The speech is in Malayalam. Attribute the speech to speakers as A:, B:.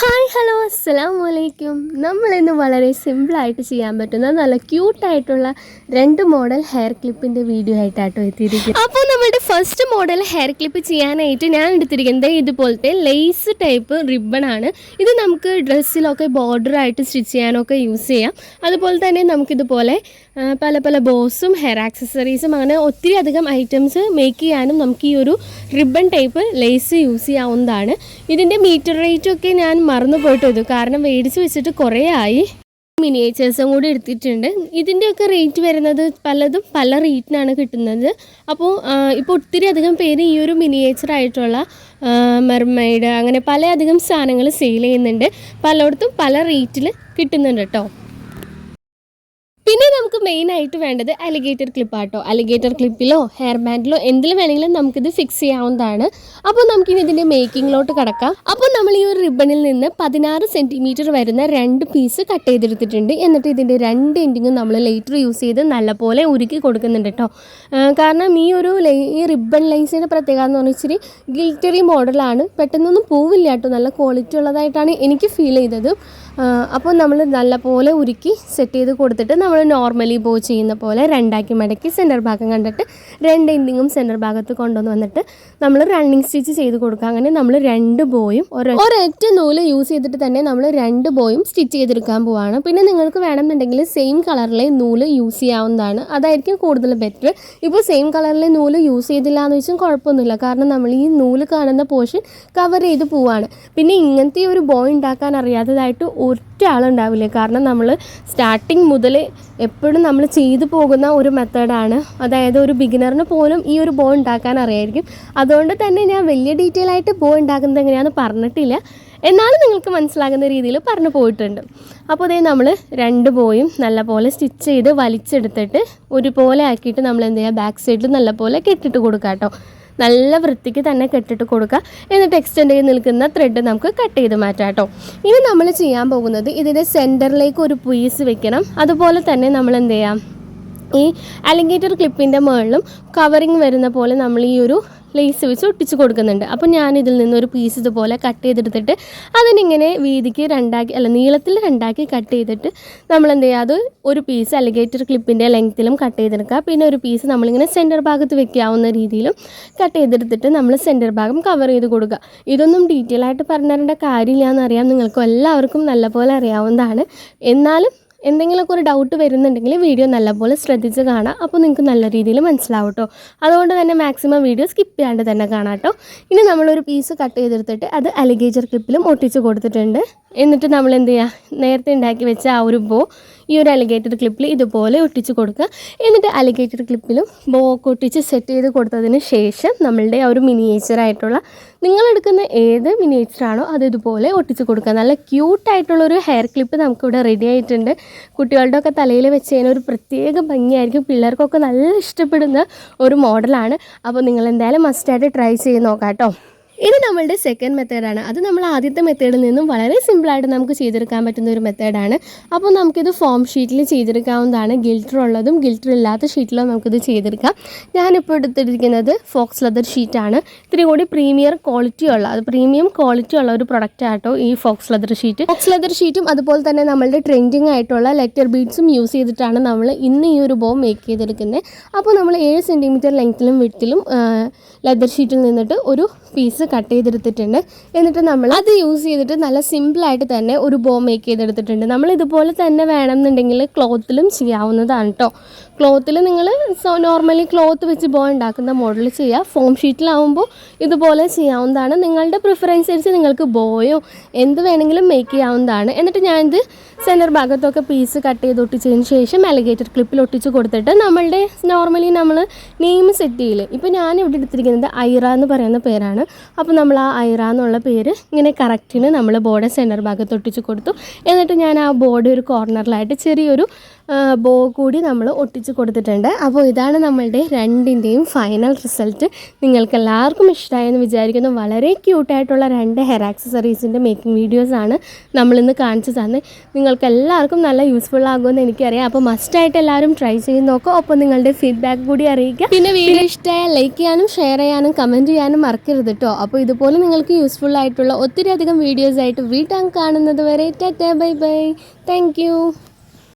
A: ഹായ് ഹലോ അസ്സലാമു അലൈക്കും. നമ്മളിന്ന് വളരെ സിമ്പിളായിട്ട് ചെയ്യാൻ പറ്റുന്ന നല്ല ക്യൂട്ടായിട്ടുള്ള 2 മോഡൽ ഹെയർ ക്ലിപ്പിൻ്റെ വീഡിയോ ആയിട്ടാട്ടോ എത്തിയിരിക്കുന്നത്. അപ്പോൾ നമ്മുടെ ഫസ്റ്റ് മോഡൽ ഹെയർ ക്ലിപ്പ് ചെയ്യാനായിട്ട് ഞാൻ എടുത്തിരിക്കുന്നത് ഇതുപോലത്തെ ലേസ് ടൈപ്പ് റിബണാണ്. ഇത് നമുക്ക് ഡ്രസ്സിലൊക്കെ ബോർഡറായിട്ട് സ്റ്റിച്ച് ചെയ്യാനൊക്കെ യൂസ് ചെയ്യാം. അതുപോലെ തന്നെ നമുക്കിതുപോലെ പല പല ബോസും ഹെയർ ആക്സസറീസും അങ്ങനെ ഒത്തിരി അധികം ഐറ്റംസ് മേക്ക് ചെയ്യാനും നമുക്ക് ഈ ഒരു റിബൺ ടൈപ്പ് ലേസ് യൂസ് ചെയ്യാവുന്നതാണ്. ഇതിൻ്റെ മീറ്റർ റേറ്റൊക്കെ ഞാൻ മറന്നു പോയിട്ടത് കാരണം മേടിച്ച് വെച്ചിട്ട് കുറേ ആയി. മിനിയേച്ചേഴ്സും കൂടി എടുത്തിട്ടുണ്ട്. ഇതിൻ്റെയൊക്കെ റേറ്റ് വരുന്നത് പലതും പല റേറ്റിനാണ് കിട്ടുന്നത്. അപ്പോൾ ഇപ്പോൾ ഒത്തിരി അധികം പേര് ഈ ഒരു മിനിയേച്ചറായിട്ടുള്ള മെർമെയ്ഡ് അങ്ങനെ പല അധികം സാധനങ്ങൾ സെയിൽ ചെയ്യുന്നുണ്ട്. പലയിടത്തും പല റേറ്റിൽ കിട്ടുന്നുണ്ട് കേട്ടോ. പിന്നെ നമുക്ക് മെയിനായിട്ട് വേണ്ടത് അലിഗേറ്റർ ക്ലിപ്പാട്ടോ. അലിഗേറ്റർ ക്ലിപ്പിലോ ഹെയർ ബാൻഡിലോ എന്തിലും വേണമെങ്കിലും നമുക്കിത് ഫിക്സ് ചെയ്യാവുന്നതാണ്. അപ്പോൾ നമുക്കിനി ഇതിൻ്റെ മേക്കിങ്ങിലോട്ട് കിടക്കാം. അപ്പോൾ നമ്മൾ ഈ ഒരു റിബണിൽ നിന്ന് 16 സെൻറ്റിമീറ്റർ വരുന്ന 2 പീസ് കട്ട് ചെയ്തെടുത്തിട്ടുണ്ട്. എന്നിട്ട് ഇതിൻ്റെ 2 എൻഡിങ്ങും നമ്മൾ ലേറ്റർ യൂസ് ചെയ്ത് നല്ലപോലെ ഉരുക്കി കൊടുക്കുന്നുണ്ട് കേട്ടോ. കാരണം ഈ റിബൺ ലൈസിൻ്റെ പ്രത്യേകത എന്ന് പറഞ്ഞാൽ ഇച്ചിരി ഗിൽറ്ററി മോഡലാണ്. പെട്ടെന്നൊന്നും പോവില്ല കേട്ടോ. നല്ല ക്വാളിറ്റി ഉള്ളതായിട്ടാണ് എനിക്ക് ഫീൽ ചെയ്തത്. അപ്പോൾ നമ്മൾ നല്ലപോലെ ഉരുക്കി സെറ്റ് ചെയ്ത് കൊടുത്തിട്ട് നമ്മൾ നോർമലി ബോ ചെയ്യുന്ന പോലെ 2ആക്കി മടക്കി സെൻറ്റർ ഭാഗം കണ്ടിട്ട് 2 എൻഡിങ്ങും സെൻറ്റർ ഭാഗത്ത് കൊണ്ടുവന്ന് വന്നിട്ട് നമ്മൾ റണ്ണിങ് സ്റ്റിച്ച് ചെയ്ത് കൊടുക്കുക. അങ്ങനെ നമ്മൾ 2 ബോയും ഒരൊറ്റ നൂല് യൂസ് ചെയ്തിട്ട് തന്നെ നമ്മൾ 2 ബോയും സ്റ്റിച്ച് ചെയ്തെടുക്കാൻ പോവാണ്. പിന്നെ നിങ്ങൾക്ക് വേണമെന്നുണ്ടെങ്കിൽ സെയിം കളറിലെ നൂല് യൂസ് ചെയ്യാവുന്നതാണ്. അതായിരിക്കും കൂടുതൽ ബെറ്റർ. ഇപ്പോൾ സെയിം കളറിലെ നൂല് യൂസ് ചെയ്തില്ല എന്ന് വെച്ചാൽ കുഴപ്പമൊന്നുമില്ല. കാരണം നമ്മൾ ഈ നൂല് കാണുന്ന പോർഷൻ കവർ ചെയ്ത് പോവാണ്. പിന്നെ ഇങ്ങനത്തെ ഒരു ബോ ഉണ്ടാക്കാൻ അറിയാത്തതായിട്ട് ഒറ്റ ആളുണ്ടാവില്ല. കാരണം നമ്മൾ സ്റ്റാർട്ടിങ് മുതൽ എപ്പോഴും നമ്മൾ ചെയ്തു പോകുന്ന ഒരു മെത്തേഡാണ്. അതായത് ഒരു ബിഗിനറിന് പോലും ഈ ഒരു ബോ ഉണ്ടാക്കാൻ അറിയായിരിക്കും. അതുകൊണ്ട് തന്നെ ഞാൻ വലിയ ഡീറ്റെയിൽ ആയിട്ട് ബോ ഉണ്ടാക്കുന്നത് എങ്ങനെയാണെന്ന് പറഞ്ഞിട്ടില്ല. എന്നാലും നിങ്ങൾക്ക് മനസ്സിലാകുന്ന രീതിയിൽ പറഞ്ഞു പോയിട്ടുണ്ട്. അപ്പോൾ അതേ നമ്മൾ 2 ബോയും നല്ലപോലെ സ്റ്റിച്ച് ചെയ്ത് വലിച്ചെടുത്തിട്ട് ഒരുപോലെ ആക്കിയിട്ട് നമ്മൾ എന്ത് ചെയ്യുക, ബാക്ക് സൈഡിൽ നല്ലപോലെ കെട്ടിട്ട് കൊടുക്കുക കേട്ടോ. നല്ല വൃത്തിക്ക് തന്നെ കെട്ടിട്ട് കൊടുക്കുക. എന്നിട്ട് എക്സ്റ്റെൻഡ് ചെയ്ത് നിൽക്കുന്ന ത്രെഡ് നമുക്ക് കട്ട് ചെയ്ത് മാറ്റാം കേട്ടോ. ഇനി നമ്മൾ ചെയ്യാൻ പോകുന്നത് ഇതിൻ്റെ സെൻറ്ററിലേക്ക് ഒരു പീസ് വെക്കണം. അതുപോലെ തന്നെ നമ്മൾ എന്ത് ചെയ്യാം, ഈ അലിഗേറ്റർ ക്ലിപ്പിൻ്റെ മുകളിലും കവറിങ് വരുന്ന പോലെ നമ്മൾ ഈ ഒരു ലേസ് വെച്ച് ഒട്ടിച്ച് കൊടുക്കുന്നുണ്ട്. അപ്പോൾ ഞാനിതിൽ നിന്നൊരു പീസ് ഇതുപോലെ കട്ട് ചെയ്തെടുത്തിട്ട് അതിനിങ്ങനെ വീതിക്ക് നീളത്തിൽ 2ആക്കി കട്ട് ചെയ്തിട്ട് നമ്മൾ എന്ത് ചെയ്യുക, അത് ഒരു പീസ് അലിഗേറ്റർ ക്ലിപ്പിൻ്റെ ലെങ്ത്തിലും കട്ട് ചെയ്തെടുക്കുക. പിന്നെ ഒരു പീസ് നമ്മളിങ്ങനെ സെൻറ്റർ ഭാഗത്ത് വെക്കാവുന്ന രീതിയിലും കട്ട് ചെയ്തെടുത്തിട്ട് നമ്മൾ സെൻറ്റർ ഭാഗം കവർ ചെയ്ത് കൊടുക്കുക. ഇതൊന്നും ഡീറ്റെയിൽ ആയിട്ട് പറഞ്ഞു തരേണ്ട കാര്യമില്ല എന്നറിയാം. നിങ്ങൾക്ക് എല്ലാവർക്കും നല്ലപോലെ അറിയാവുന്നതാണ്. എന്നാലും എന്തെങ്കിലുമൊക്കെ ഒരു ഡൗട്ട് വരുന്നുണ്ടെങ്കിൽ വീഡിയോ നല്ലപോലെ ശ്രദ്ധിച്ച് കാണാം. അപ്പോൾ നിങ്ങൾക്ക് നല്ല രീതിയിൽ മനസ്സിലാവും കേട്ടോ. അതുകൊണ്ട് തന്നെ മാക്സിമം വീഡിയോ സ്കിപ്പ് ചെയ്യാണ്ട് തന്നെ കാണാം കേട്ടോ. ഇനി നമ്മളൊരു പീസ് കട്ട് ചെയ്തെടുത്തിട്ട് അത് അലിഗേറ്റർ ക്ലിപ്പിലും ഒട്ടിച്ച് കൊടുത്തിട്ടുണ്ട്. എന്നിട്ട് നമ്മൾ എന്ത് ചെയ്യുക, നേരത്തെ ഉണ്ടാക്കി വെച്ച ആ ഒരു ബോ ഈ ഒരു അലിഗേറ്റർ ക്ലിപ്പിൽ ഇതുപോലെ ഒട്ടിച്ച് കൊടുക്കുക. എന്നിട്ട് അലിഗേറ്റർ ക്ലിപ്പിലും ബോ ഒക്കെ ഒട്ടിച്ച് സെറ്റ് ചെയ്ത് കൊടുത്തതിന് ശേഷം നമ്മളുടെ ആ ഒരു മിനിയേച്ചറായിട്ടുള്ള നിങ്ങളെടുക്കുന്ന ഏത് മിനിയേച്ചറാണോ അത് ഇതുപോലെ ഒട്ടിച്ച് കൊടുക്കുക. നല്ല ക്യൂട്ടായിട്ടുള്ളൊരു ഹെയർ ക്ലിപ്പ് നമുക്കിവിടെ റെഡി ആയിട്ടുണ്ട്. കുട്ടികളുടെ ഒക്കെ തലയിൽ വെച്ച് കഴിഞ്ഞാൽ ഒരു പ്രത്യേക ഭംഗിയായിരിക്കും. പിള്ളേർക്കൊക്കെ നല്ല ഇഷ്ടപ്പെടുന്ന ഒരു മോഡലാണ്. അപ്പോൾ നിങ്ങൾ എന്തായാലും മസ്റ്റായിട്ട് ട്രൈ ചെയ്ത് നോക്കാം കേട്ടോ. ഇത് നമ്മളുടെ സെക്കൻഡ് മെത്തേഡാണ്. അത് നമ്മൾ ആദ്യത്തെ മെത്തേഡിൽ നിന്നും വളരെ സിമ്പിളായിട്ട് നമുക്ക് ചെയ്തെടുക്കാൻ പറ്റുന്ന ഒരു മെത്തേഡാണ്. അപ്പോൾ നമുക്കിത് ഫോം ഷീറ്റിൽ ചെയ്തെടുക്കാവുന്നതാണ്. ഗിൽറ്റർ ഉള്ളതും ഗിൽറ്റർ ഇല്ലാത്ത ഷീറ്റിലും നമുക്കിത് ചെയ്തെടുക്കാം. ഞാനിപ്പോൾ എടുത്തിരിക്കുന്നത് ഫോക്സ് ലെതർ ഷീറ്റാണ്. ഇത്തിരി കൂടി പ്രീമിയം ക്വാളിറ്റി ഉള്ള ഒരു പ്രൊഡക്റ്റ് ആട്ടോ ഈ ഫോക്സ് ലെതർ ഷീറ്റും അതുപോലെ തന്നെ നമ്മളുടെ ട്രെൻഡിങ് ആയിട്ടുള്ള ലെറ്റർ ബീഡ്സും യൂസ് ചെയ്തിട്ടാണ് നമ്മൾ ഇന്ന് ഈ ഒരു ബോ മേക്ക് ചെയ്തെടുക്കുന്നത്. അപ്പോൾ നമ്മൾ 7 സെൻറ്റിമീറ്റർ ലെങ്ത്തിലും വിഡ്ത്തിലും ലെതർ ഷീറ്റിൽ നിന്നിട്ട് ഒരു പീസ് കട്ട് ചെയ്തെടുത്തിട്ടുണ്ട്. എന്നിട്ട് നമ്മൾ അത് യൂസ് ചെയ്തിട്ട് നല്ല സിമ്പിളായിട്ട് തന്നെ ഒരു ബോ മേക്ക് ചെയ്തെടുത്തിട്ടുണ്ട്. നമ്മൾ ഇതുപോലെ തന്നെ വേണമെന്നുണ്ടെങ്കിൽ ക്ലോത്തിലും ചെയ്യാവുന്നതാണ് കേട്ടോ. ക്ലോത്തിൽ നിങ്ങൾ നോർമലി ക്ലോത്ത് വെച്ച് ബോ ഉണ്ടാക്കുന്ന മോഡൽ ചെയ്യുക. ഫോം ഷീറ്റിലാവുമ്പോൾ ഇതുപോലെ ചെയ്യാവുന്നതാണ്. നിങ്ങളുടെ പ്രിഫറൻസ് അനുസരിച്ച് നിങ്ങൾക്ക് ബോയോ എന്ത് വേണമെങ്കിലും മേക്ക് ചെയ്യാവുന്നതാണ്. എന്നിട്ട് ഞാനിത് സെൻറ്റർ ഭാഗത്തൊക്കെ പീസ് കട്ട് ചെയ്ത് ഒട്ടിച്ചതിന് ശേഷം അലിഗേറ്റർ ക്ലിപ്പിൽ ഒട്ടിച്ച് കൊടുത്തിട്ട് നമ്മളുടെ നോർമലി നമ്മൾ നെയിം സെറ്റ് ചെയ്യില്ലേ, ഇപ്പോൾ ഞാനിവിടെ എടുത്തിരിക്കുന്നത് ഐറ എന്ന് പറയുന്ന പേരാണ്. അപ്പോൾ നമ്മൾ ആ ഐറ എന്നുള്ള പേര് ഇങ്ങനെ കറക്റ്റിന് നമ്മൾ ബോർഡ് സെൻറ്റർ ഭാഗത്ത് ഒട്ടിച്ച് കൊടുത്തു. എന്നിട്ട് ഞാൻ ആ ബോർഡ് ഒരു കോർണറിലായിട്ട് ചെറിയൊരു ബോ കൂടി നമ്മൾ ഒട്ടിച്ച് കൊടുത്തിട്ടുണ്ട്. അപ്പോൾ ഇതാണ് നമ്മളുടെ രണ്ടിൻ്റെയും ഫൈനൽ റിസൾട്ട്. നിങ്ങൾക്ക് എല്ലാവർക്കും ഇഷ്ടമായെന്ന് വിചാരിക്കുന്നു. വളരെ ക്യൂട്ടായിട്ടുള്ള 2 ഹെയർ ആക്സസറീസിൻ്റെ മേക്കിംഗ് വീഡിയോസാണ് നമ്മളിന്ന് കാണിച്ചു തന്നെ. നിങ്ങൾക്ക് എല്ലാവർക്കും നല്ല യൂസ്ഫുൾ ആകുമെന്ന് എനിക്കറിയാം. അപ്പോൾ മസ്റ്റായിട്ട് എല്ലാവരും ട്രൈ ചെയ്ത് നോക്കുക. ഒപ്പം നിങ്ങളുടെ ഫീഡ്ബാക്ക് കൂടി അറിയിക്കുക. പിന്നെ വീഡിയോ ഇഷ്ടമായാൽ ലൈക്ക് ചെയ്യാനും ഷെയർ ചെയ്യാനും കമൻറ്റ് ചെയ്യാനും മറക്കരുത് കേട്ടോ. അപ്പോൾ ഇതുപോലെ നിങ്ങൾക്ക് യൂസ്ഫുൾ ആയിട്ടുള്ള ഒത്തിരി അധികം വീഡിയോസായിട്ട് വീണ്ടും കാണുന്നത് വരെ tata bye bye. Thank you.